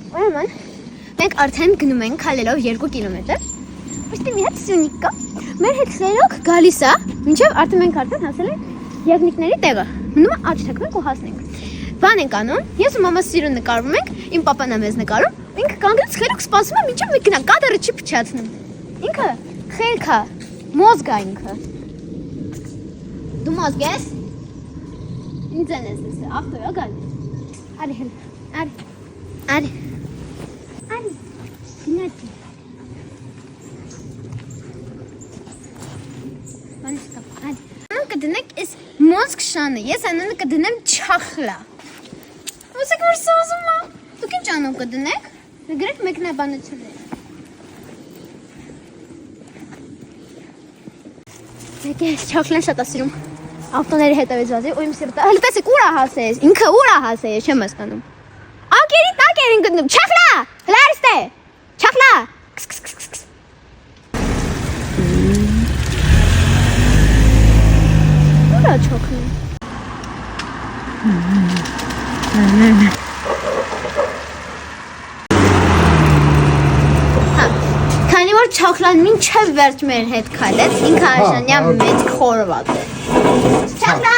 Ուրեմն մենք արդեն գնում ենք քայլելով 2 կիլոմետր։ Ոստի մի հատ սյունիկ կա։ Մեր հետ սերոք գալիս է, մինչև մենք արդեն հասել ենք եղնիկների տեղը։ Մնում է աջ թեքնենք ու հասնենք։ Բան ենք անում, ես ու մամաս սիրուն նկարվում ենք, իմ պապան է մեզ նկարում, ինքը կանգնած խելոք սպասում է մինչև մենք գնանք, կադրը չի փչացնում։ Ինքը խելք է, մոզգ է ինքը։ Դու մոզգ ես։ Ինձ են ես ավտոյա գալիս։ Արի հել, արի։ Գնացի։ Բանստա, արի։ Անան կդնեք ես մոզգ շանը, ես անանը կդնեմ չախլա։ Ոսեք որ սոզում է։ Դուք ինչ անով կդնեք։ Գրեք մեկնաբանությունները։ Մեկ է չախլան շատ ասիրում։ Ավտոների հետևից վազի ու իմ սիրտը։ Հələ տեսեք ուր է հասես։ Ինքը ուր է հասես, չեմ հասկանում։ Ակերի տակ են գտնում։ Չախլա։ Հələ արստե։ Չախլա։ Ուր է չոքնում։ Քանի որ Չախլան մինչև վերջ մեր հետ քայլեց, ինքը արժանյա մեծ խորոված է։ Չախլա։